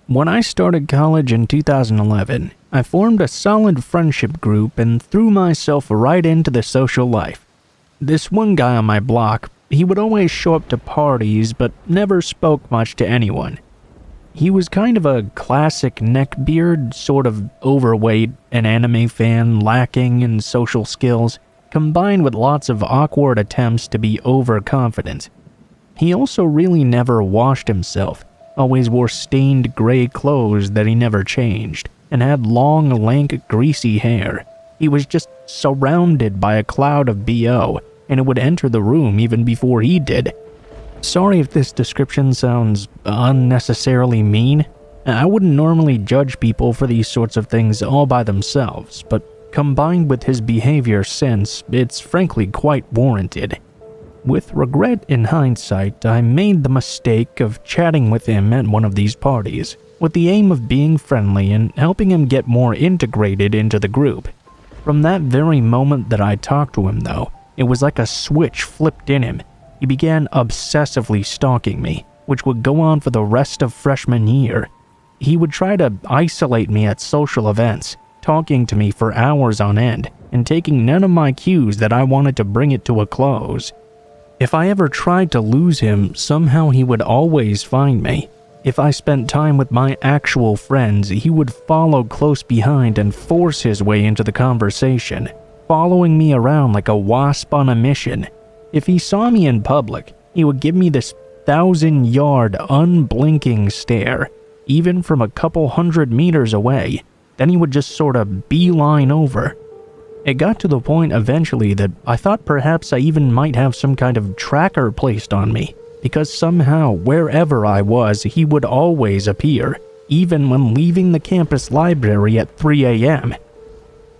When I started college in 2011, I formed a solid friendship group and threw myself right into the social life. This one guy on my block, he would always show up to parties but never spoke much to anyone. He was kind of a classic neckbeard, sort of overweight, an anime fan lacking in social skills, combined with lots of awkward attempts to be overconfident. He also really never washed himself, always wore stained gray clothes that he never changed, and had long, lank, greasy hair. He was just surrounded by a cloud of BO, and it would enter the room even before he did. Sorry if this description sounds unnecessarily mean. I wouldn't normally judge people for these sorts of things all by themselves, but combined with his behavior since, it's frankly quite warranted. With regret in hindsight, I made the mistake of chatting with him at one of these parties, with the aim of being friendly and helping him get more integrated into the group. From that very moment that I talked to him though, it was like a switch flipped in him. He began obsessively stalking me, which would go on for the rest of freshman year. He would try to isolate me at social events, talking to me for hours on end, and taking none of my cues that I wanted to bring it to a close. If I ever tried to lose him, somehow he would always find me. If I spent time with my actual friends, he would follow close behind and force his way into the conversation, following me around like a wasp on a mission. If he saw me in public, he would give me this 1,000-yard, unblinking stare, even from a couple 100 meters away. Then he would just sort of beeline over. It got to the point eventually that I thought perhaps I even might have some kind of tracker placed on me, because somehow, wherever I was, he would always appear, even when leaving the campus library at 3 a.m.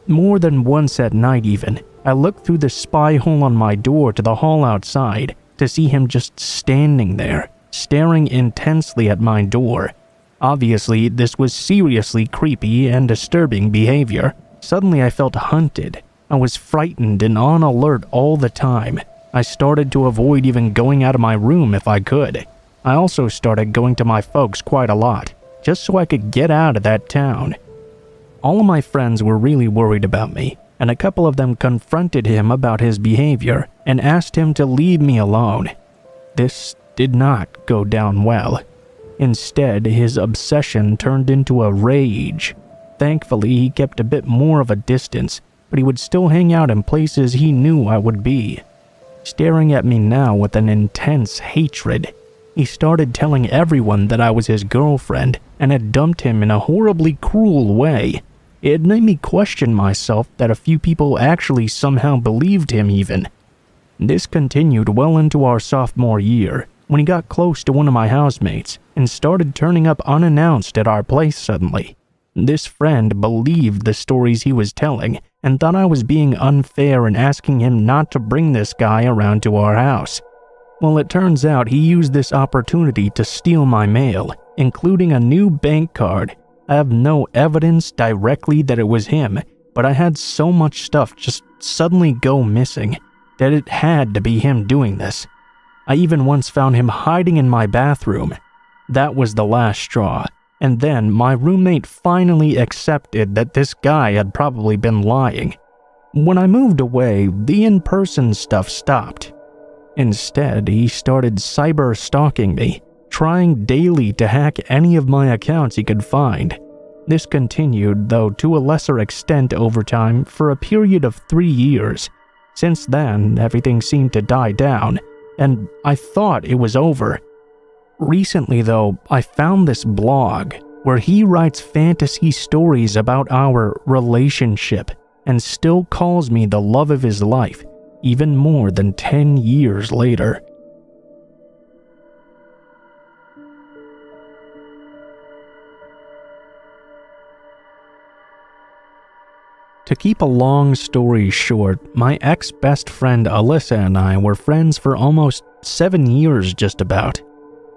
More than once at night even, I looked through the spy hole on my door to the hall outside to see him just standing there, staring intensely at my door. Obviously, this was seriously creepy and disturbing behavior. Suddenly I felt hunted. I was frightened and on alert all the time. I started to avoid even going out of my room if I could. I also started going to my folks quite a lot, just so I could get out of that town. All of my friends were really worried about me, and a couple of them confronted him about his behavior and asked him to leave me alone. This did not go down well. Instead, his obsession turned into a rage. Thankfully, he kept a bit more of a distance, but he would still hang out in places he knew I would be. Staring at me now with an intense hatred, he started telling everyone that I was his girlfriend and had dumped him in a horribly cruel way. It made me question myself that a few people actually somehow believed him even. This continued well into our sophomore year, when he got close to one of my housemates and started turning up unannounced at our place suddenly. This friend believed the stories he was telling and thought I was being unfair and asking him not to bring this guy around to our house. Well, it turns out he used this opportunity to steal my mail, including a new bank card. I have no evidence directly that it was him, but I had so much stuff just suddenly go missing that it had to be him doing this. I even once found him hiding in my bathroom. That was the last straw. And then my roommate finally accepted that this guy had probably been lying. When I moved away, the in-person stuff stopped. Instead, he started cyber-stalking me, trying daily to hack any of my accounts he could find. This continued, though to a lesser extent over time, for a period of 3 years. Since then, everything seemed to die down, and I thought it was over. Recently, though, I found this blog where he writes fantasy stories about our relationship and still calls me the love of his life, even more than 10 years later. To keep a long story short, my ex-best friend Alyssa and I were friends for almost 7 years just about.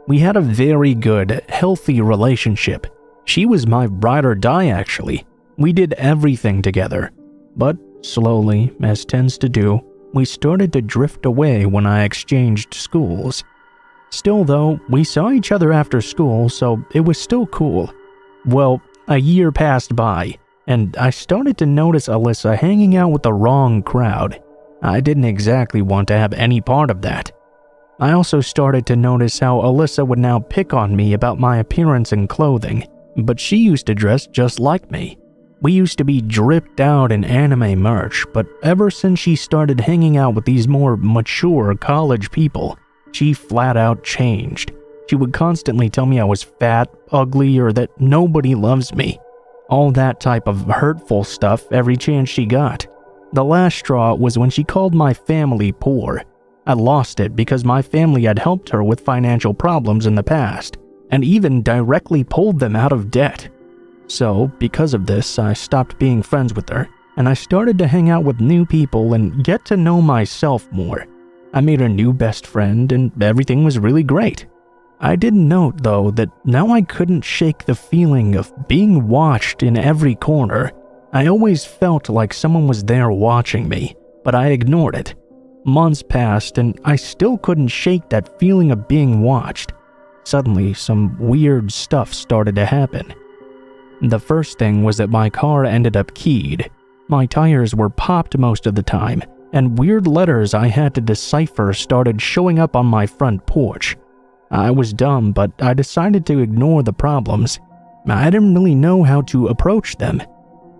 We had a very good, healthy relationship. She was my ride or die actually. We did everything together. But slowly, as tends to do, we started to drift away when I exchanged schools. Still though, we saw each other after school, so it was still cool. Well, a year passed by, and I started to notice Alyssa hanging out with the wrong crowd. I didn't exactly want to have any part of that. I also started to notice how Alyssa would now pick on me about my appearance and clothing, but she used to dress just like me. We used to be dripped out in anime merch, but ever since she started hanging out with these more mature college people, she flat out changed. She would constantly tell me I was fat, ugly, or that nobody loves me. All that type of hurtful stuff every chance she got. The last straw was when she called my family poor. I lost it because my family had helped her with financial problems in the past, and even directly pulled them out of debt. So, because of this, I stopped being friends with her, and I started to hang out with new people and get to know myself more. I made a new best friend, and everything was really great. I did note, though, that now I couldn't shake the feeling of being watched in every corner. I always felt like someone was there watching me, but I ignored it. Months passed, and I still couldn't shake that feeling of being watched. Suddenly, some weird stuff started to happen. The first thing was that my car ended up keyed. My tires were popped most of the time, and weird letters I had to decipher started showing up on my front porch. I was dumb, but I decided to ignore the problems. I didn't really know how to approach them.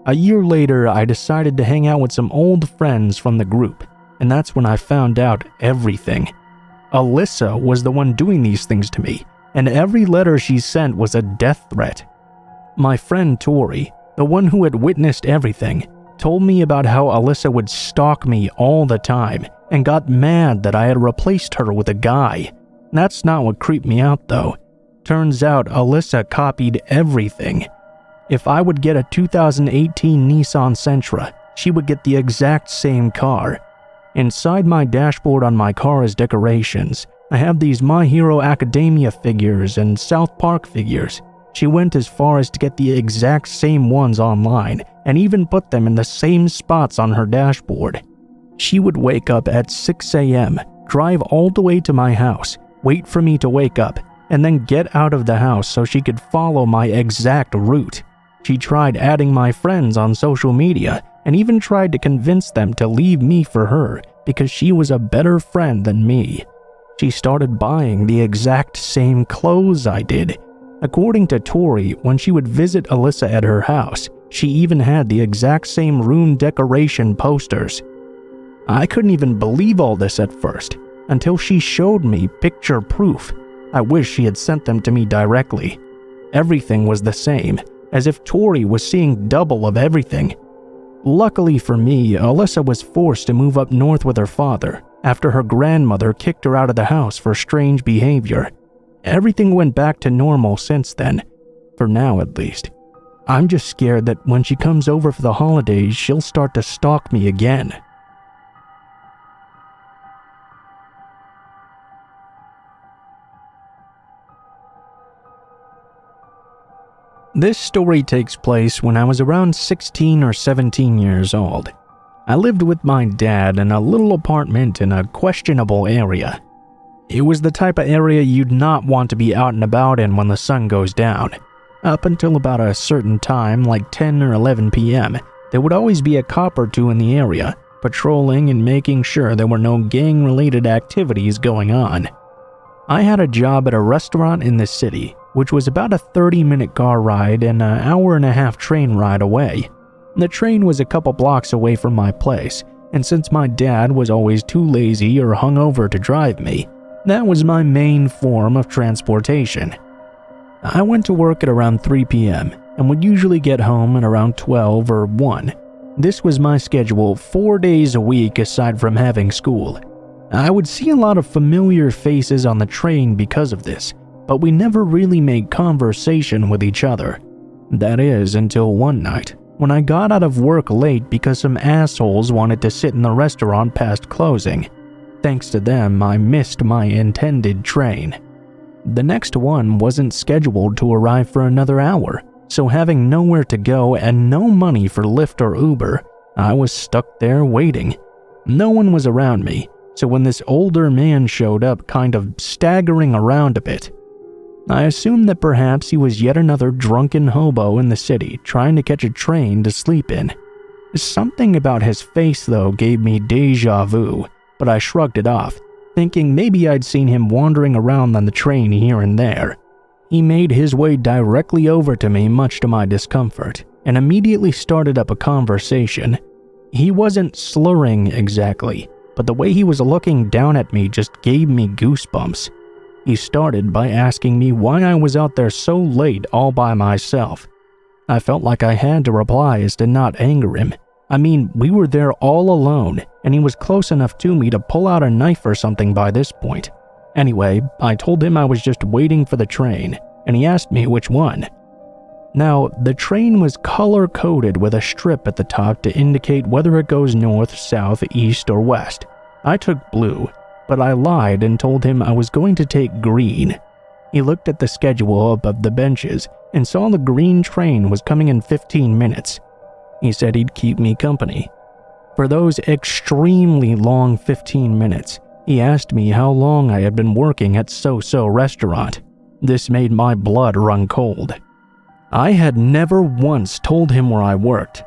A year later, I decided to hang out with some old friends from the group, and that's when I found out everything. Alyssa was the one doing these things to me, and every letter she sent was a death threat. My friend Tori, the one who had witnessed everything, told me about how Alyssa would stalk me all the time and got mad that I had replaced her with a guy. That's not what creeped me out, though. Turns out Alyssa copied everything. If I would get a 2018 Nissan Sentra, she would get the exact same car. Inside my dashboard on my car as decorations, I have these My Hero Academia figures and South Park figures. She went as far as to get the exact same ones online and even put them in the same spots on her dashboard. She would wake up at 6 a.m., drive all the way to my house, wait for me to wake up, and then get out of the house so she could follow my exact route. She tried adding my friends on social media and even tried to convince them to leave me for her because she was a better friend than me. She started buying the exact same clothes I did. According to Tori, when she would visit Alyssa at her house, she even had the exact same room decoration posters. I couldn't even believe all this at first, until she showed me picture proof. I wish she had sent them to me directly. Everything was the same, as if Tori was seeing double of everything. Luckily for me, Alyssa was forced to move up north with her father after her grandmother kicked her out of the house for strange behavior. Everything went back to normal since then, for now at least. I'm just scared that when she comes over for the holidays, she'll start to stalk me again. This story takes place when I was around 16 or 17 years old. I lived with my dad in a little apartment in a questionable area. It was the type of area you'd not want to be out and about in when the sun goes down. Up until about a certain time, like 10 or 11 p.m., there would always be a cop or two in the area, patrolling and making sure there were no gang-related activities going on. I had a job at a restaurant in the city, which was about a 30-minute car ride and an hour-and-a-half train ride away. The train was a couple blocks away from my place, and since my dad was always too lazy or hungover to drive me, that was my main form of transportation. I went to work at around 3 p.m. and would usually get home at around 12 or 1. This was my schedule 4 days a week aside from having school. I would see a lot of familiar faces on the train because of this, but we never really made conversation with each other. That is, until one night, when I got out of work late because some assholes wanted to sit in the restaurant past closing. Thanks to them, I missed my intended train. The next one wasn't scheduled to arrive for another hour, so having nowhere to go and no money for Lyft or Uber, I was stuck there waiting. No one was around me, so when this older man showed up kind of staggering around a bit, I assumed that perhaps he was yet another drunken hobo in the city trying to catch a train to sleep in. Something about his face, though, gave me déjà vu, but I shrugged it off, thinking maybe I'd seen him wandering around on the train here and there. He made his way directly over to me, much to my discomfort, and immediately started up a conversation. He wasn't slurring exactly, but the way he was looking down at me just gave me goosebumps. He started by asking me why I was out there so late all by myself. I felt like I had to reply as to not anger him. I mean, we were there all alone, and he was close enough to me to pull out a knife or something by this point. Anyway, I told him I was just waiting for the train, and he asked me which one. Now, the train was color-coded with a strip at the top to indicate whether it goes north, south, east, or west. I took blue, but I lied and told him I was going to take green. He looked at the schedule above the benches and saw the green train was coming in 15 minutes. He said he'd keep me company. For those extremely long 15 minutes, he asked me how long I had been working at So-So Restaurant. This made my blood run cold. I had never once told him where I worked.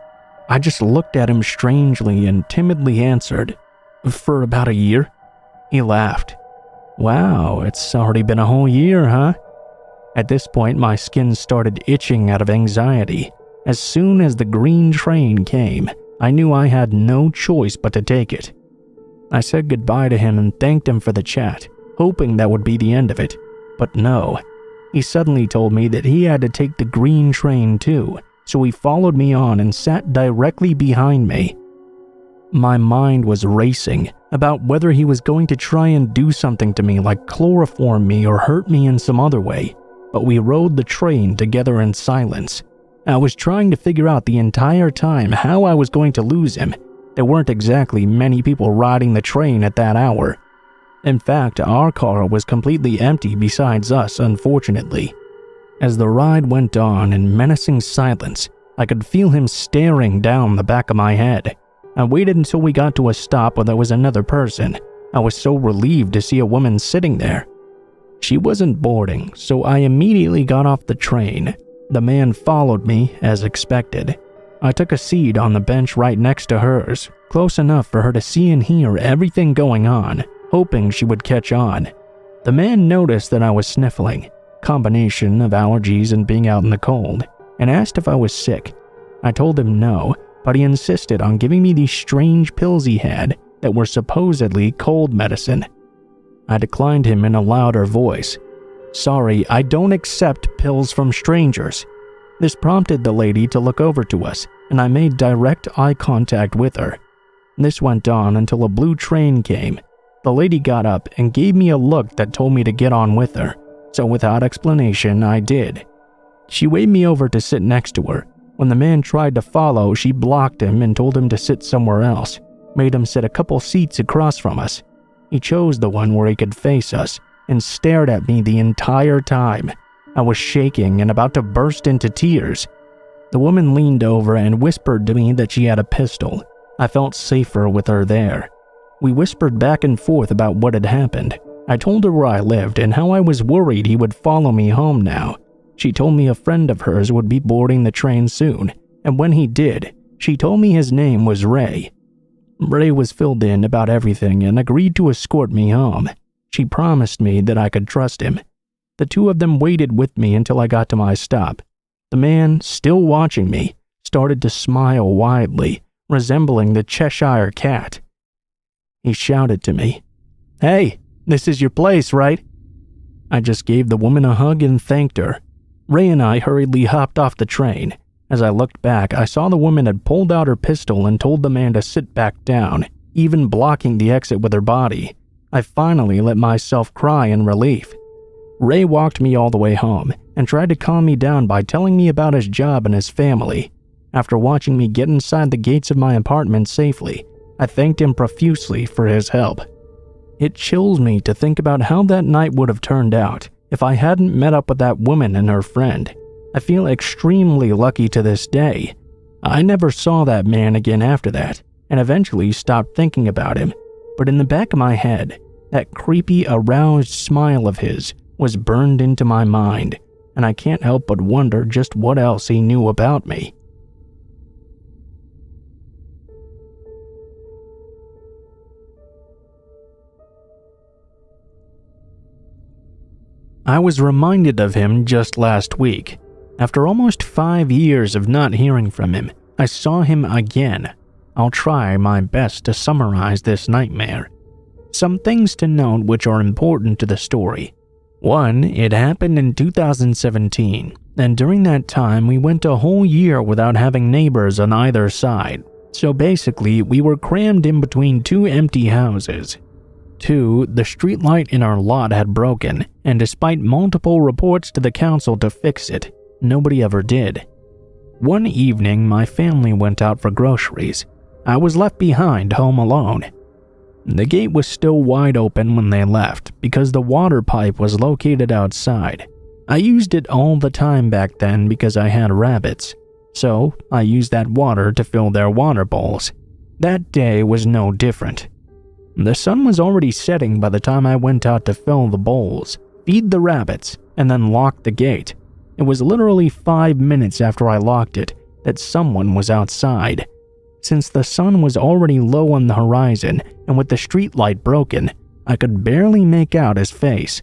I just looked at him strangely and timidly answered, "For about a year." He laughed. "Wow, it's already been a whole year, huh?" At this point, my skin started itching out of anxiety. As soon as the green train came, I knew I had no choice but to take it. I said goodbye to him and thanked him for the chat, hoping that would be the end of it. But no. He suddenly told me that he had to take the green train too, so he followed me on and sat directly behind me. My mind was racing about whether he was going to try and do something to me like chloroform me or hurt me in some other way, but we rode the train together in silence. I was trying to figure out the entire time how I was going to lose him. There weren't exactly many people riding the train at that hour. In fact, our car was completely empty besides us, unfortunately. As the ride went on in menacing silence, I could feel him staring down the back of my head. I waited until we got to a stop where there was another person. I was so relieved to see a woman sitting there. She wasn't boarding, so I immediately got off the train. The man followed me, as expected. I took a seat on the bench right next to hers, close enough for her to see and hear everything going on, hoping she would catch on. The man noticed that I was sniffling, combination of allergies and being out in the cold, and asked if I was sick. I told him no, but he insisted on giving me these strange pills he had that were supposedly cold medicine. I declined him in a louder voice. "Sorry, I don't accept pills from strangers." This prompted the lady to look over to us, and I made direct eye contact with her. This went on until a blue train came. The lady got up and gave me a look that told me to get on with her, so without explanation, I did. She waved me over to sit next to her. When the man tried to follow, she blocked him and told him to sit somewhere else, made him sit a couple seats across from us. He chose the one where he could face us and stared at me the entire time. I was shaking and about to burst into tears. The woman leaned over and whispered to me that she had a pistol. I felt safer with her there. We whispered back and forth about what had happened. I told her where I lived and how I was worried he would follow me home now. She told me a friend of hers would be boarding the train soon, and when he did, she told me his name was Ray. Ray was filled in about everything and agreed to escort me home. She promised me that I could trust him. The two of them waited with me until I got to my stop. The man, still watching me, started to smile widely, resembling the Cheshire Cat. He shouted to me, "Hey, this is your place, right?" I just gave the woman a hug and thanked her. Ray and I hurriedly hopped off the train. As I looked back, I saw the woman had pulled out her pistol and told the man to sit back down, even blocking the exit with her body. I finally let myself cry in relief. Ray walked me all the way home and tried to calm me down by telling me about his job and his family. After watching me get inside the gates of my apartment safely, I thanked him profusely for his help. It chills me to think about how that night would have turned out if I hadn't met up with that woman and her friend. I feel extremely lucky to this day. I never saw that man again after that, and eventually stopped thinking about him. But in the back of my head, that creepy, aroused smile of his was burned into my mind, and I can't help but wonder just what else he knew about me. I was reminded of him just last week. After almost 5 years of not hearing from him, I saw him again. I'll try my best to summarize this nightmare. Some things to note which are important to the story. 1. It happened in 2017, and during that time we went a whole year without having neighbors on either side. So basically, we were crammed in between 2 empty houses. 2. The streetlight in our lot had broken, and despite multiple reports to the council to fix it, nobody ever did. One evening, my family went out for groceries. I was left behind home alone. The gate was still wide open when they left because the water pipe was located outside. I used it all the time back then because I had rabbits, so I used that water to fill their water bowls. That day was no different. The sun was already setting by the time I went out to fill the bowls, feed the rabbits, and then lock the gate. It was literally 5 minutes after I locked it that someone was outside. Since the sun was already low on the horizon and with the street light broken, I could barely make out his face.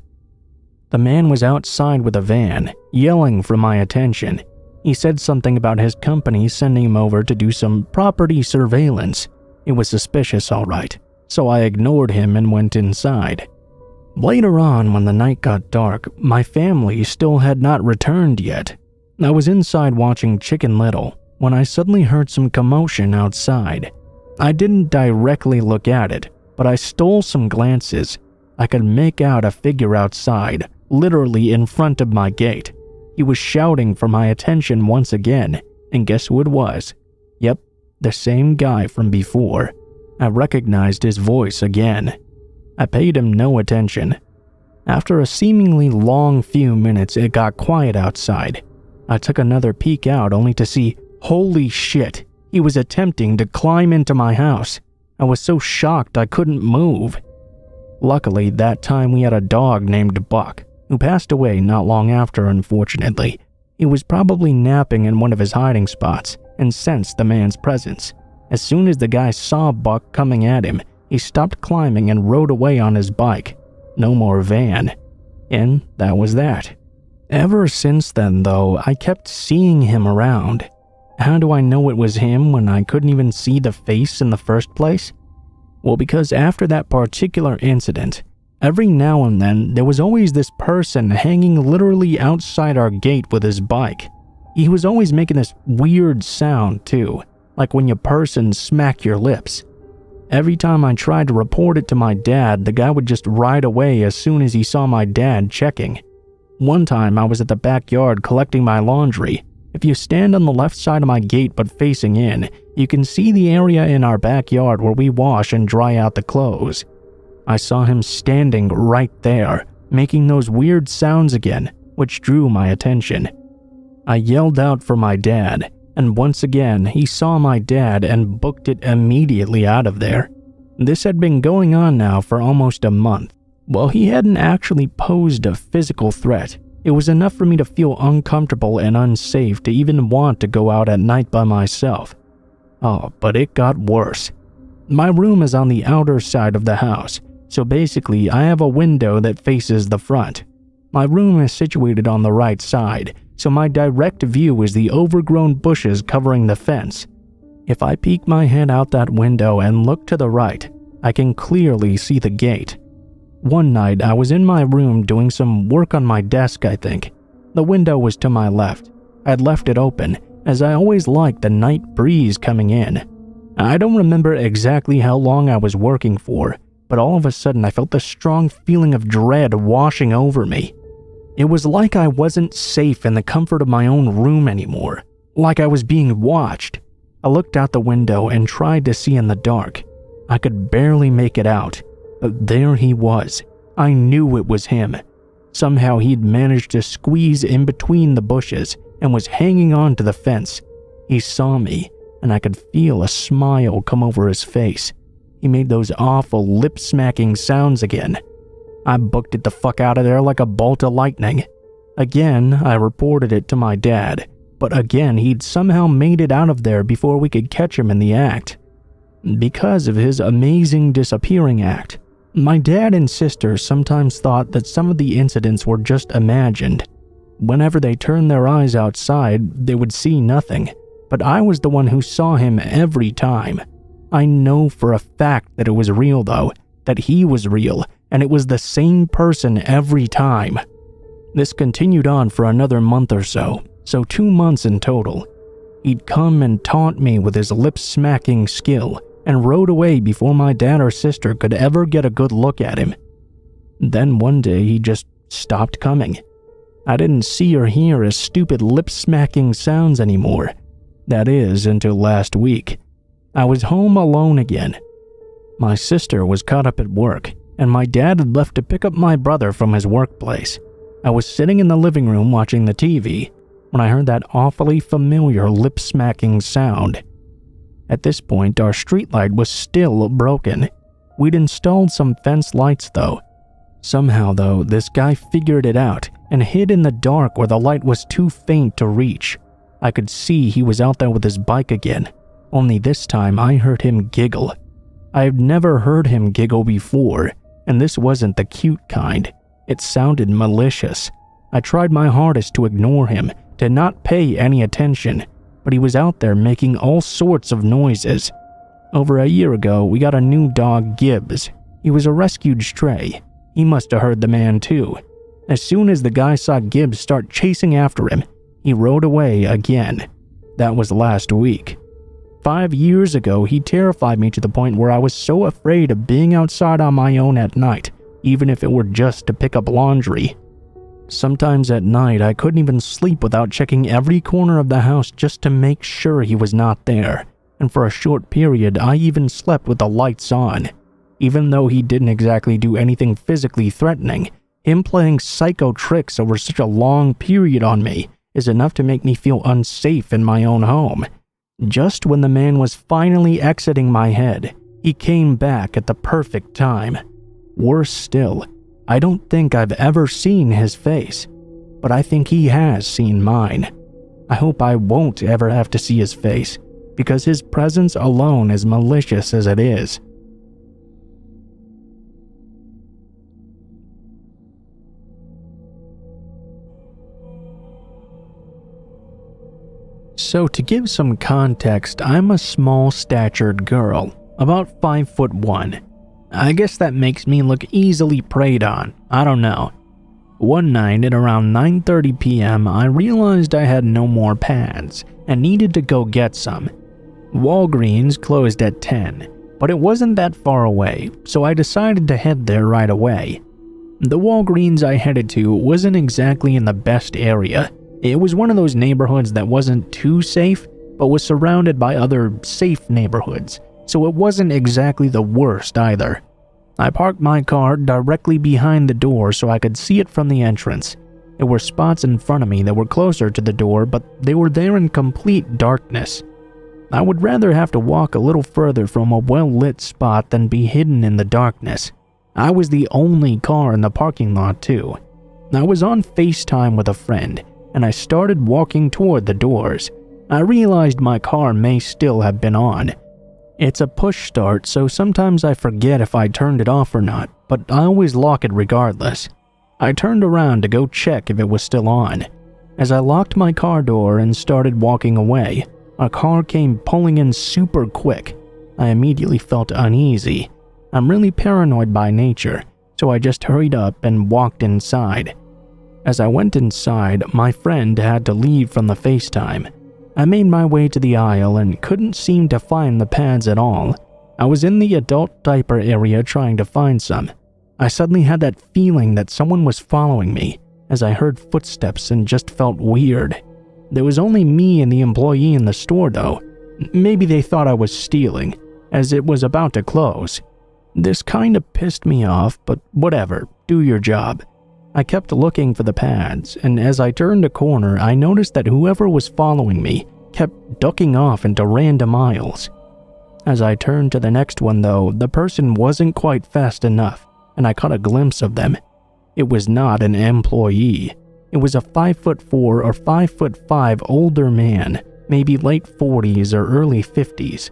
The man was outside with a van, yelling for my attention. He said something about his company sending him over to do some property surveillance. It was suspicious, all right, so I ignored him and went inside. Later on, when the night got dark, my family still had not returned yet. I was inside watching Chicken Little when I suddenly heard some commotion outside. I didn't directly look at it, but I stole some glances. I could make out a figure outside, literally in front of my gate. He was shouting for my attention once again, and guess who it was? Yep, the same guy from before. I recognized his voice again. I paid him no attention. After a seemingly long few minutes, it got quiet outside. I took another peek out only to see, holy shit, he was attempting to climb into my house. I was so shocked I couldn't move. Luckily, that time we had a dog named Buck, who passed away not long after, unfortunately. He was probably napping in one of his hiding spots and sensed the man's presence. As soon as the guy saw Buck coming at him, he stopped climbing and rode away on his bike. No more van. And that was that. Ever since then, though, I kept seeing him around. How do I know it was him when I couldn't even see the face in the first place? Well, because after that particular incident, every now and then there was always this person hanging literally outside our gate with his bike. He was always making this weird sound too, like when your person smack your lips. Every time I tried to report it to my dad, the guy would just ride away as soon as he saw my dad checking. One time I was at the backyard collecting my laundry. If you stand on the left side of my gate but facing in, you can see the area in our backyard where we wash and dry out the clothes. I saw him standing right there, making those weird sounds again, which drew my attention. I yelled out for my dad, and once again he saw my dad and booked it immediately out of there. This had been going on now for almost a month. While he hadn't actually posed a physical threat, it was enough for me to feel uncomfortable and unsafe to even want to go out at night by myself. Oh, but it got worse. My room is on the outer side of the house, so basically I have a window that faces the front. My room is situated on the right side, so my direct view is the overgrown bushes covering the fence. If I peek my head out that window and look to the right, I can clearly see the gate. One night, I was in my room doing some work on my desk, I think. The window was to my left. I'd left it open, as I always liked the night breeze coming in. I don't remember exactly how long I was working for, but all of a sudden I felt this strong feeling of dread washing over me. It was like I wasn't safe in the comfort of my own room anymore, like I was being watched. I looked out the window and tried to see in the dark. I could barely make it out. But there he was. I knew it was him. Somehow he'd managed to squeeze in between the bushes and was hanging on to the fence. He saw me, and I could feel a smile come over his face. He made those awful lip-smacking sounds again. I booked it the fuck out of there like a bolt of lightning. Again, I reported it to my dad, but again he'd somehow made it out of there before we could catch him in the act. Because of his amazing disappearing act, my dad and sister sometimes thought that some of the incidents were just imagined. Whenever they turned their eyes outside, they would see nothing, but I was the one who saw him every time. I know for a fact that it was real though, that he was real, and it was the same person every time. This continued on for another month or so 2 months in total. He'd come and taunt me with his lip-smacking skill, and rode away before my dad or sister could ever get a good look at him. Then one day he just stopped coming. I didn't see or hear his stupid lip-smacking sounds anymore. That is, until last week. I was home alone again. My sister was caught up at work, and my dad had left to pick up my brother from his workplace. I was sitting in the living room watching the TV when I heard that awfully familiar lip-smacking sound. At this point, our streetlight was still broken. We'd installed some fence lights though. Somehow though, this guy figured it out and hid in the dark where the light was too faint to reach. I could see he was out there with his bike again, only this time I heard him giggle. I had never heard him giggle before, and this wasn't the cute kind. It sounded malicious. I tried my hardest to ignore him, to not pay any attention, but he was out there making all sorts of noises. Over a year ago, we got a new dog, Gibbs. He was a rescued stray. He must have heard the man too. As soon as the guy saw Gibbs start chasing after him, he rode away again. That was last week. 5 years ago, he terrified me to the point where I was so afraid of being outside on my own at night, even if it were just to pick up laundry. Sometimes at night, I couldn't even sleep without checking every corner of the house just to make sure he was not there, and for a short period, I even slept with the lights on. Even though he didn't exactly do anything physically threatening, him playing psycho tricks over such a long period on me is enough to make me feel unsafe in my own home. Just when the man was finally exiting my head, he came back at the perfect time. Worse still, I don't think I've ever seen his face, but I think he has seen mine. I hope I won't ever have to see his face, because his presence alone is malicious as it is. So to give some context, I'm a small-statured girl, about 5'1". I guess that makes me look easily preyed on, I don't know. One night at around 9:30 p.m., I realized I had no more pads and needed to go get some. Walgreens closed at 10, but it wasn't that far away, so I decided to head there right away. The Walgreens I headed to wasn't exactly in the best area. It was one of those neighborhoods that wasn't too safe, but was surrounded by other safe neighborhoods, so it wasn't exactly the worst either. I parked my car directly behind the door so I could see it from the entrance. There were spots in front of me that were closer to the door, but they were there in complete darkness. I would rather have to walk a little further from a well-lit spot than be hidden in the darkness. I was the only car in the parking lot too. I was on FaceTime with a friend, and I started walking toward the doors. I realized my car may still have been on. It's a push start, so sometimes I forget if I turned it off or not, but I always lock it regardless. I turned around to go check if it was still on. As I locked my car door and started walking away, a car came pulling in super quick. I immediately felt uneasy. I'm really paranoid by nature, so I just hurried up and walked inside. As I went inside, my friend had to leave from the FaceTime. I made my way to the aisle and couldn't seem to find the pads at all. I was in the adult diaper area trying to find some. I suddenly had that feeling that someone was following me, as I heard footsteps and just felt weird. There was only me and the employee in the store though. Maybe they thought I was stealing, as it was about to close. This kinda pissed me off, but whatever, do your job. I kept looking for the pads, and as I turned a corner, I noticed that whoever was following me kept ducking off into random aisles. As I turned to the next one though, the person wasn't quite fast enough, and I caught a glimpse of them. It was not an employee. It was a 5'4" or 5'5" older man, maybe late 40s or early 50s.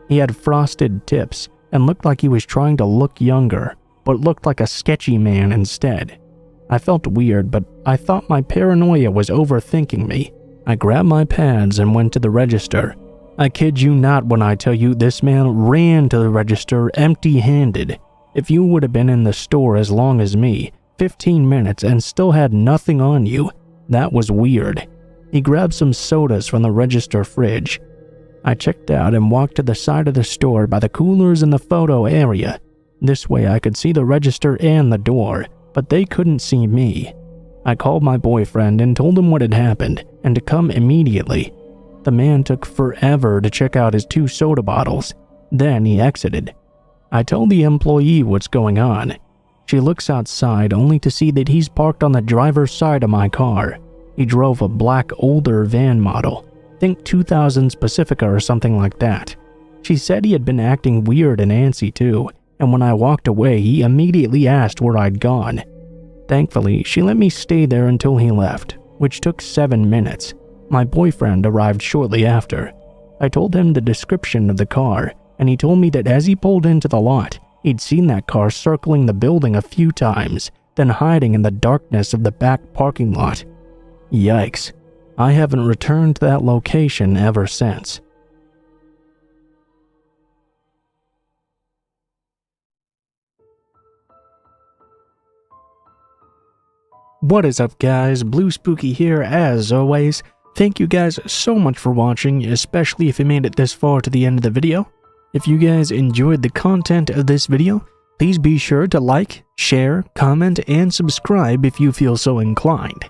He had frosted tips and looked like he was trying to look younger, but looked like a sketchy man instead. I felt weird, but I thought my paranoia was overthinking me. I grabbed my pads and went to the register. I kid you not when I tell you this man ran to the register empty-handed. If you would have been in the store as long as me, 15 minutes, and still had nothing on you, that was weird. He grabbed some sodas from the register fridge. I checked out and walked to the side of the store by the coolers in the photo area. This way I could see the register and the door, but they couldn't see me. I called my boyfriend and told him what had happened and to come immediately. The man took forever to check out his 2 soda bottles. Then he exited. I told the employee what's going on. She looks outside only to see that he's parked on the driver's side of my car. He drove a black older van model. Think 2000s Pacifica or something like that. She said he had been acting weird and antsy too, and when I walked away he immediately asked where I'd gone. Thankfully, she let me stay there until he left, which took 7 minutes. My boyfriend arrived shortly after. I told him the description of the car, and he told me that as he pulled into the lot, he'd seen that car circling the building a few times, then hiding in the darkness of the back parking lot. Yikes. I haven't returned to that location ever since. What is up, guys? Blue Spooky here as always. Thank you guys so much for watching, especially if you made it this far to the end of the video. If you guys enjoyed the content of this video, please be sure to like, share, comment, and subscribe if you feel so inclined.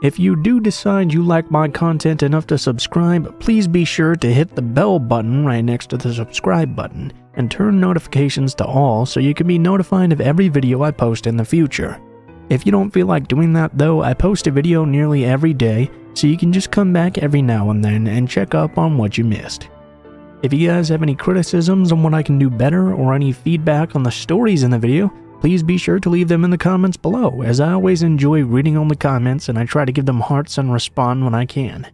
If you do decide you like my content enough to subscribe, please be sure to hit the bell button right next to the subscribe button and turn notifications to all so you can be notified of every video I post in the future. If you don't feel like doing that though, I post a video nearly every day, so you can just come back every now and then and check up on what you missed. If you guys have any criticisms on what I can do better or any feedback on the stories in the video, please be sure to leave them in the comments below, as I always enjoy reading all the comments and I try to give them hearts and respond when I can.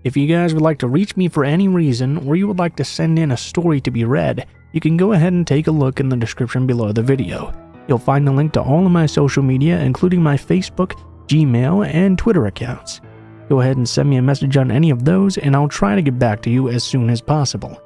If you guys would like to reach me for any reason, or you would like to send in a story to be read, you can go ahead and take a look in the description below the video. You'll find a link to all of my social media, including my Facebook, Gmail, and Twitter accounts. Go ahead and send me a message on any of those, and I'll try to get back to you as soon as possible.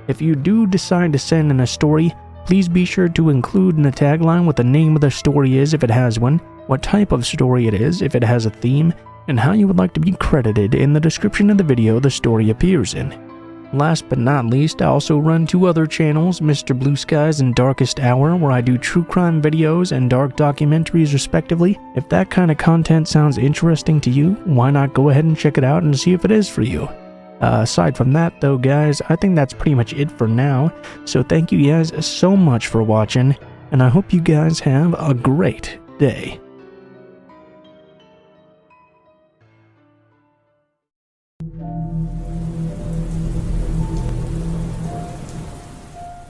If you do decide to send in a story, please be sure to include in the tagline what the name of the story is if it has one, what type of story it is if it has a theme, and how you would like to be credited in the description of the video the story appears in. Last but not least, I also run 2 other channels, Mr. Blue Skies and Darkest Hour, where I do true crime videos and dark documentaries respectively. If that kind of content sounds interesting to you, why not go ahead and check it out and see if it is for you. Aside from that though, guys, I think that's pretty much it for now, so thank you guys so much for watching, and I hope you guys have a great day.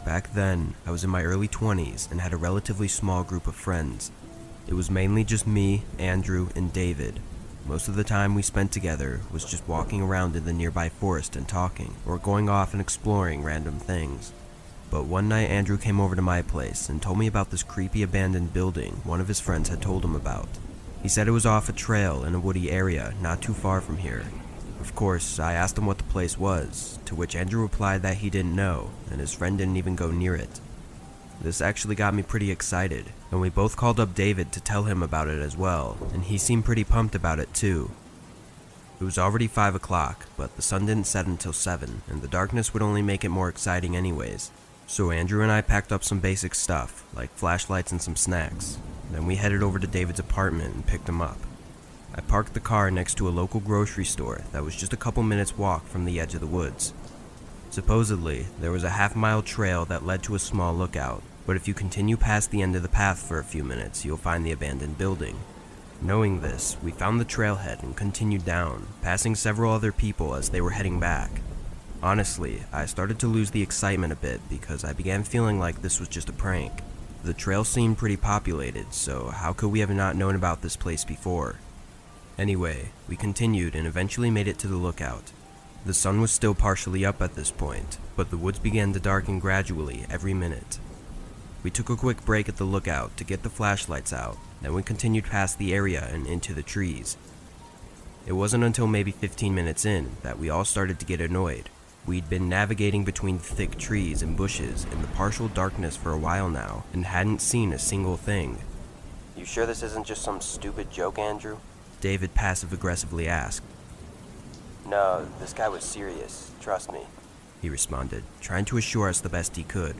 Back then, I was in my early 20s and had a relatively small group of friends. It was mainly just me, Andrew, and David. Most of the time we spent together was just walking around in the nearby forest and talking, or going off and exploring random things. But one night Andrew came over to my place and told me about this creepy abandoned building one of his friends had told him about. He said it was off a trail in a woody area not too far from here. Of course, I asked him what the place was, to which Andrew replied that he didn't know, and his friend didn't even go near it. This actually got me pretty excited, and we both called up David to tell him about it as well, and he seemed pretty pumped about it too. It was already 5 o'clock, but the sun didn't set until 7, and the darkness would only make it more exciting anyways. So Andrew and I packed up some basic stuff, like flashlights and some snacks. Then we headed over to David's apartment and picked him up. I parked the car next to a local grocery store that was just a couple minutes walk from the edge of the woods. Supposedly, there was a half-mile trail that led to a small lookout, but if you continue past the end of the path for a few minutes, you'll find the abandoned building. Knowing this, we found the trailhead and continued down, passing several other people as they were heading back. Honestly, I started to lose the excitement a bit because I began feeling like this was just a prank. The trail seemed pretty populated, so how could we have not known about this place before? Anyway, we continued and eventually made it to the lookout. The sun was still partially up at this point, but the woods began to darken gradually every minute. We took a quick break at the lookout to get the flashlights out, then we continued past the area and into the trees. It wasn't until maybe 15 minutes in that we all started to get annoyed. We'd been navigating between thick trees and bushes in the partial darkness for a while now and hadn't seen a single thing. "You sure this isn't just some stupid joke, Andrew?" David passive-aggressively asked. "No, this guy was serious, trust me," he responded, trying to assure us the best he could.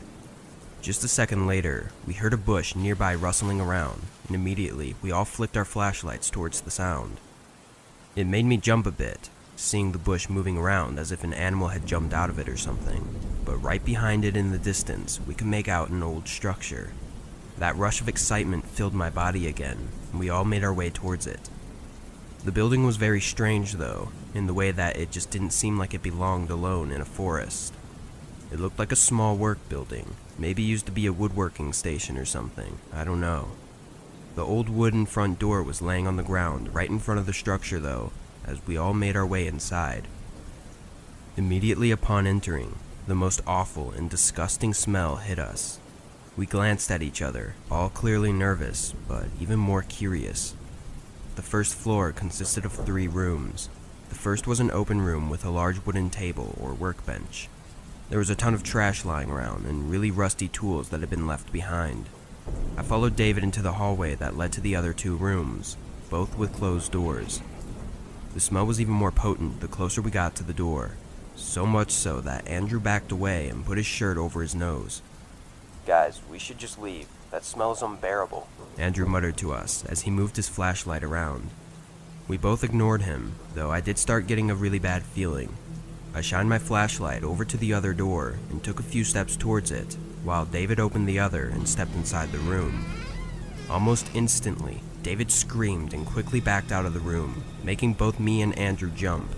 Just a second later, we heard a bush nearby rustling around, and immediately we all flicked our flashlights towards the sound. It made me jump a bit, seeing the bush moving around as if an animal had jumped out of it or something, but right behind it in the distance, we could make out an old structure. That rush of excitement filled my body again, and we all made our way towards it. The building was very strange though, in the way that it just didn't seem like it belonged alone in a forest. It looked like a small work building, maybe used to be a woodworking station or something, I don't know. The old wooden front door was laying on the ground right in front of the structure though, as we all made our way inside. Immediately upon entering, the most awful and disgusting smell hit us. We glanced at each other, all clearly nervous, but even more curious. The first floor consisted of 3 rooms. The first was an open room with a large wooden table or workbench. There was a ton of trash lying around and really rusty tools that had been left behind. I followed David into the hallway that led to the other 2 rooms, both with closed doors. The smell was even more potent the closer we got to the door, so much so that Andrew backed away and put his shirt over his nose. "Guys, we should just leave. That smell is unbearable," Andrew muttered to us as he moved his flashlight around. We both ignored him, though I did start getting a really bad feeling. I shined my flashlight over to the other door and took a few steps towards it, while David opened the other and stepped inside the room. Almost instantly, David screamed and quickly backed out of the room, making both me and Andrew jump.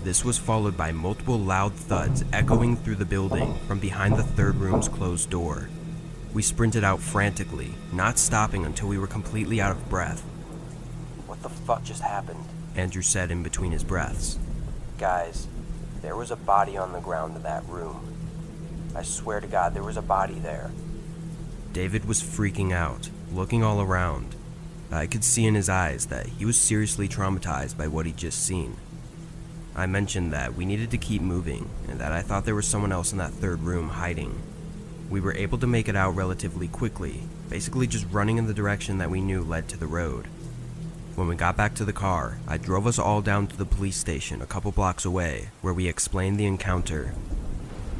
This was followed by multiple loud thuds echoing through the building from behind the 3rd room's closed door. We sprinted out frantically, not stopping until we were completely out of breath. "What the fuck just happened?" Andrew said in between his breaths. "Guys, there was a body on the ground in that room. I swear to God, there was a body there." David was freaking out, looking all around. I could see in his eyes that he was seriously traumatized by what he'd just seen. I mentioned that we needed to keep moving, and that I thought there was someone else in that 3rd room hiding. We were able to make it out relatively quickly, basically just running in the direction that we knew led to the road. When we got back to the car, I drove us all down to the police station a couple blocks away, where we explained the encounter.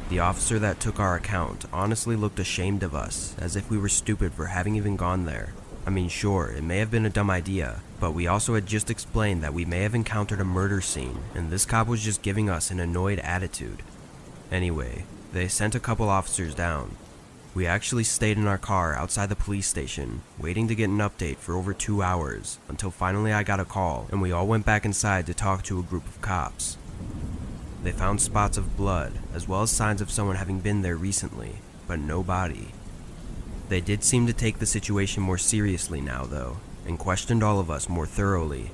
The officer that took our account honestly looked ashamed of us, as if we were stupid for having even gone there. I mean, sure, it may have been a dumb idea, but we also had just explained that we may have encountered a murder scene, and this cop was just giving us an annoyed attitude. Anyway, they sent a couple officers down. We actually stayed in our car outside the police station, waiting to get an update for over 2 hours, until finally I got a call, and we all went back inside to talk to a group of cops. They found spots of blood, as well as signs of someone having been there recently, but no body. They did seem to take the situation more seriously now, though, and questioned all of us more thoroughly.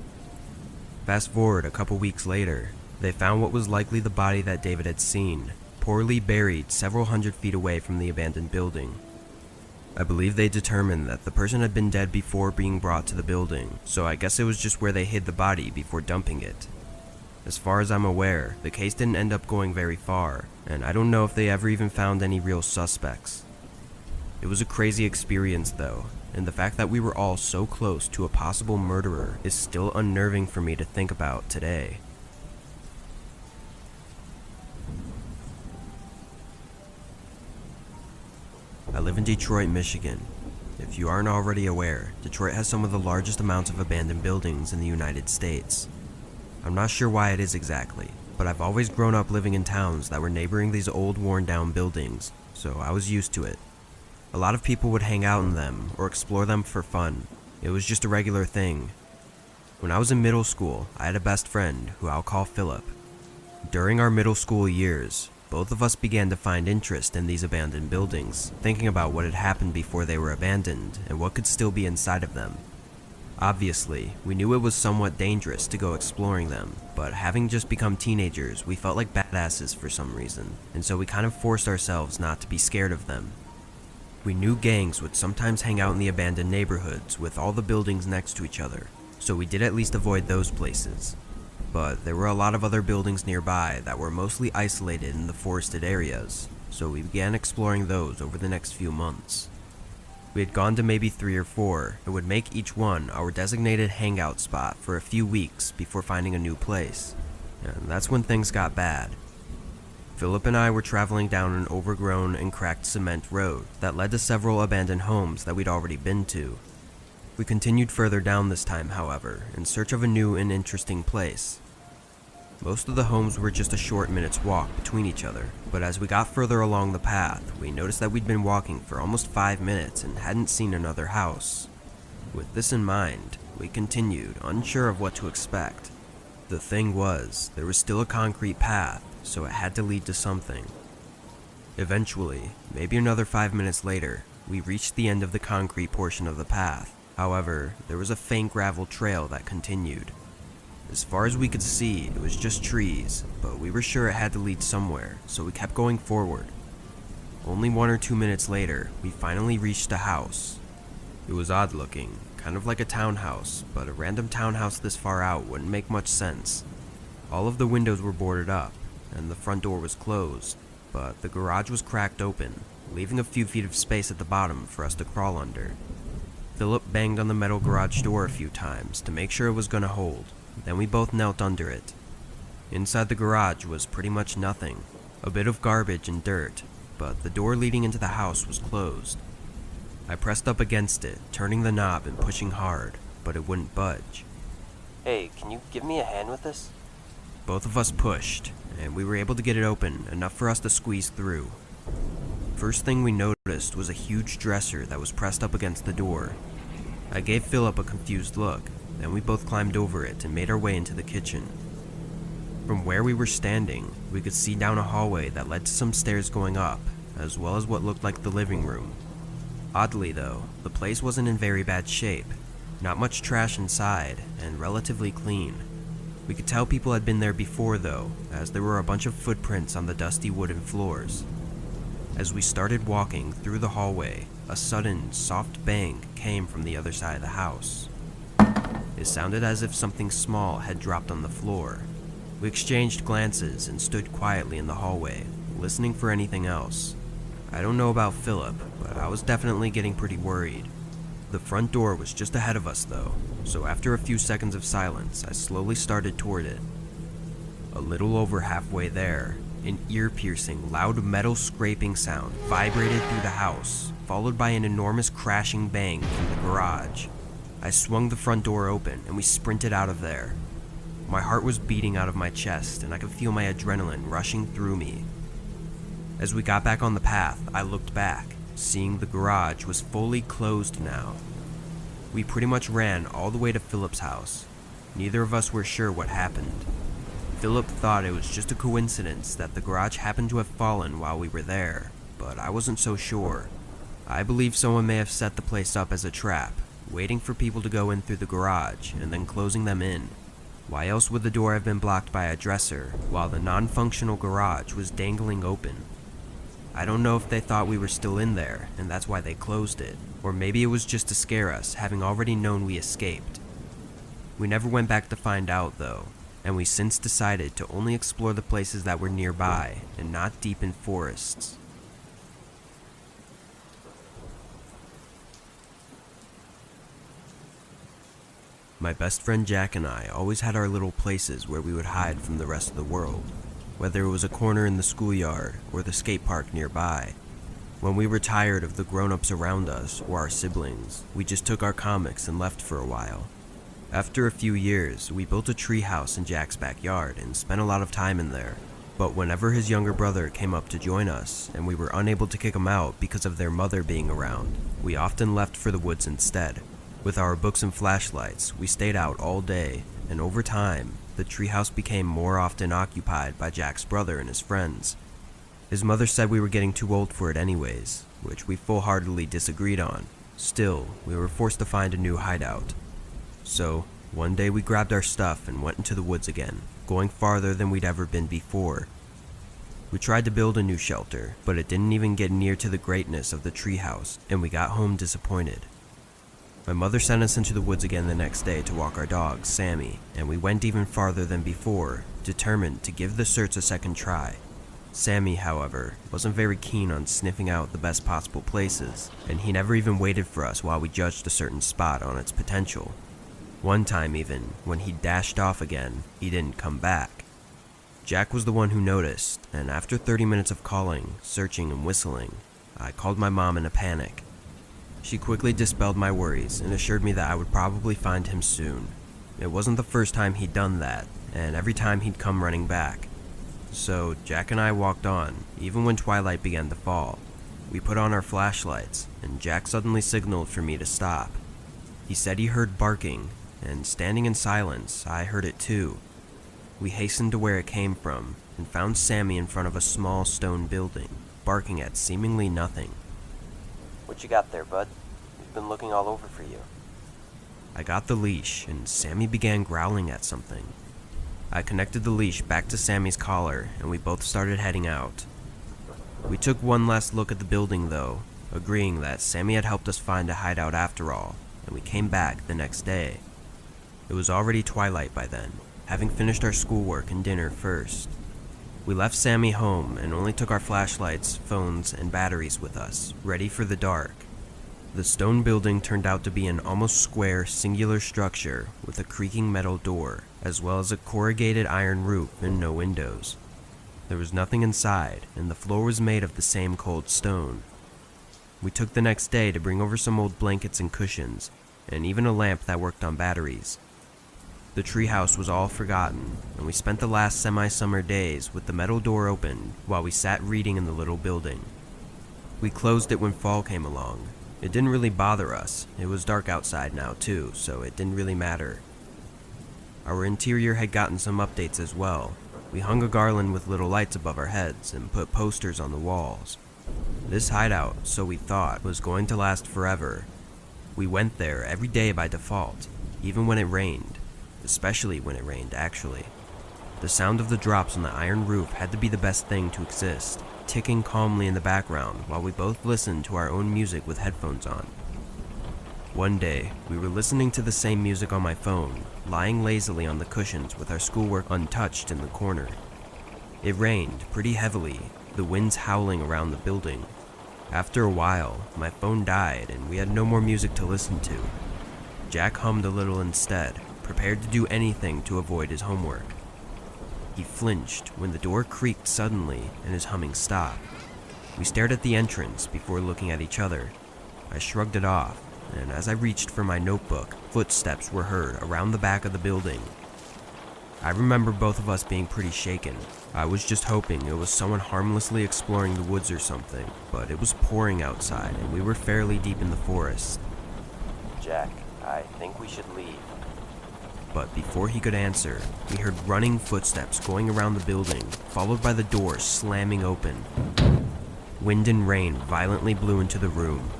Fast forward a couple weeks later, they found what was likely the body that David had seen, poorly buried several hundred feet away from the abandoned building. I believe they determined that the person had been dead before being brought to the building, so I guess it was just where they hid the body before dumping it. As far as I'm aware, the case didn't end up going very far, and I don't know if they ever even found any real suspects. It was a crazy experience though, and the fact that we were all so close to a possible murderer is still unnerving for me to think about today. I live in Detroit, Michigan. If you aren't already aware, Detroit has some of the largest amounts of abandoned buildings in the United States. I'm not sure why it is exactly, but I've always grown up living in towns that were neighboring these old worn-down buildings, so I was used to it. A lot of people would hang out in them or explore them for fun. It was just a regular thing. When I was in middle school, I had a best friend who I'll call Philip. During our middle school years, both of us began to find interest in these abandoned buildings, thinking about what had happened before they were abandoned and what could still be inside of them. Obviously, we knew it was somewhat dangerous to go exploring them, but having just become teenagers, we felt like badasses for some reason, and so we kind of forced ourselves not to be scared of them. We knew gangs would sometimes hang out in the abandoned neighborhoods with all the buildings next to each other, so we did at least avoid those places. But there were a lot of other buildings nearby that were mostly isolated in the forested areas, so we began exploring those over the next few months. We had gone to maybe 3 or 4 and would make each one our designated hangout spot for a few weeks before finding a new place. And that's when things got bad. Philip and I were traveling down an overgrown and cracked cement road that led to several abandoned homes that we'd already been to. We continued further down this time, however, in search of a new and interesting place. Most of the homes were just a short minute's walk between each other, but as we got further along the path, we noticed that we'd been walking for almost 5 minutes and hadn't seen another house. With this in mind, we continued, unsure of what to expect. The thing was, there was still a concrete path, so it had to lead to something. Eventually, maybe another 5 minutes later, we reached the end of the concrete portion of the path. However, there was a faint gravel trail that continued. As far as we could see, it was just trees, but we were sure it had to lead somewhere, so we kept going forward. Only 1 or 2 minutes later, we finally reached a house. It was odd looking, kind of like a townhouse, but a random townhouse this far out wouldn't make much sense. All of the windows were boarded up, and the front door was closed, but the garage was cracked open, leaving a few feet of space at the bottom for us to crawl under. Philip banged on the metal garage door a few times to make sure it was gonna hold. Then we both knelt under it. Inside the garage was pretty much nothing, a bit of garbage and dirt, but the door leading into the house was closed. I pressed up against it, turning the knob and pushing hard, but it wouldn't budge. Hey, can you give me a hand with this? Both of us pushed, and we were able to get it open, enough for us to squeeze through. First thing we noticed was a huge dresser that was pressed up against the door. I gave Philip a confused look. Then we both climbed over it and made our way into the kitchen. From where we were standing, we could see down a hallway that led to some stairs going up, as well as what looked like the living room. Oddly though, the place wasn't in very bad shape. Not much trash inside, and relatively clean. We could tell people had been there before though, as there were a bunch of footprints on the dusty wooden floors. As we started walking through the hallway, a sudden, soft bang came from the other side of the house. It sounded as if something small had dropped on the floor. We exchanged glances and stood quietly in the hallway, listening for anything else. I don't know about Philip, but I was definitely getting pretty worried. The front door was just ahead of us though, so after a few seconds of silence, I slowly started toward it. A little over halfway there, an ear-piercing, loud metal scraping sound vibrated through the house, followed by an enormous crashing bang from the garage. I swung the front door open and we sprinted out of there. My heart was beating out of my chest and I could feel my adrenaline rushing through me. As we got back on the path, I looked back, seeing the garage was fully closed now. We pretty much ran all the way to Philip's house. Neither of us were sure what happened. Philip thought it was just a coincidence that the garage happened to have fallen while we were there, but I wasn't so sure. I believe someone may have set the place up as a trap, waiting for people to go in through the garage and then closing them in. Why else would the door have been blocked by a dresser while the non-functional garage was dangling open? I don't know if they thought we were still in there and that's why they closed it, or maybe it was just to scare us, having already known we escaped. We never went back to find out though, and we since decided to only explore the places that were nearby and not deep in forests. My best friend Jack and I always had our little places where we would hide from the rest of the world, whether it was a corner in the schoolyard or the skate park nearby. When we were tired of the grown-ups around us or our siblings, we just took our comics and left for a while. After a few years, we built a tree house in Jack's backyard and spent a lot of time in there. But whenever his younger brother came up to join us, and we were unable to kick him out because of their mother being around, we often left for the woods instead. With our books and flashlights, we stayed out all day, and over time, the treehouse became more often occupied by Jack's brother and his friends. His mother said we were getting too old for it anyways, which we full-heartedly disagreed on. Still, we were forced to find a new hideout. So, one day we grabbed our stuff and went into the woods again, going farther than we'd ever been before. We tried to build a new shelter, but it didn't even get near to the greatness of the treehouse, and we got home disappointed. My mother sent us into the woods again the next day to walk our dog, Sammy, and we went even farther than before, determined to give the search a second try. Sammy, however, wasn't very keen on sniffing out the best possible places, and he never even waited for us while we judged a certain spot on its potential. One time even, when he dashed off again, he didn't come back. Jack was the one who noticed, and after 30 minutes of calling, searching, and whistling, I called my mom in a panic. She quickly dispelled my worries and assured me that I would probably find him soon. It wasn't the first time he'd done that, and every time he'd come running back. So Jack and I walked on, even when twilight began to fall. We put on our flashlights, and Jack suddenly signaled for me to stop. He said he heard barking, and standing in silence, I heard it too. We hastened to where it came from, and found Sammy in front of a small stone building, barking at seemingly nothing. What you got there, bud? We've been looking all over for you. I got the leash, and Sammy began growling at something. I connected the leash back to Sammy's collar, and we both started heading out. We took one last look at the building though, agreeing that Sammy had helped us find a hideout after all, and we came back the next day. It was already twilight by then, having finished our schoolwork and dinner first. We left Sammy home and only took our flashlights, phones, and batteries with us, ready for the dark. The stone building turned out to be an almost square, singular structure with a creaking metal door, as well as a corrugated iron roof and no windows. There was nothing inside, and the floor was made of the same cold stone. We took the next day to bring over some old blankets and cushions, and even a lamp that worked on batteries. The treehouse was all forgotten, and we spent the last semi-summer days with the metal door open while we sat reading in the little building. We closed it when fall came along. It didn't really bother us. It was dark outside now too, so it didn't really matter. Our interior had gotten some updates as well. We hung a garland with little lights above our heads and put posters on the walls. This hideout, so we thought, was going to last forever. We went there every day by default, even when it rained. Especially when it rained, actually. The sound of the drops on the iron roof had to be the best thing to exist, ticking calmly in the background while we both listened to our own music with headphones on. One day, we were listening to the same music on my phone, lying lazily on the cushions with our schoolwork untouched in the corner. It rained pretty heavily, the winds howling around the building. After a while, my phone died and we had no more music to listen to. Jack hummed a little instead, prepared to do anything to avoid his homework. He flinched when the door creaked suddenly and his humming stopped. We stared at the entrance before looking at each other. I shrugged it off, and as I reached for my notebook, footsteps were heard around the back of the building. I remember both of us being pretty shaken. I was just hoping it was someone harmlessly exploring the woods or something, but it was pouring outside and we were fairly deep in the forest. Jack, I think we should leave. But before he could answer, we heard running footsteps going around the building, followed by the door slamming open. Wind and rain violently blew into the room.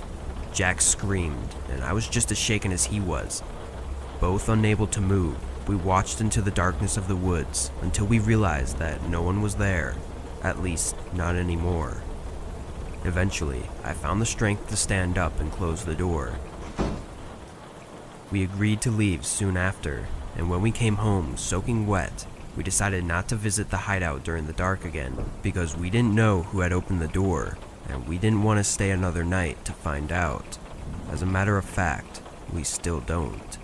Jack screamed, and I was just as shaken as he was. Both unable to move, we watched into the darkness of the woods until we realized that no one was there, at least not anymore. Eventually, I found the strength to stand up and close the door. We agreed to leave soon after, and when we came home soaking wet, we decided not to visit the hideout during the dark again because we didn't know who had opened the door, and we didn't want to stay another night to find out. As a matter of fact, we still don't.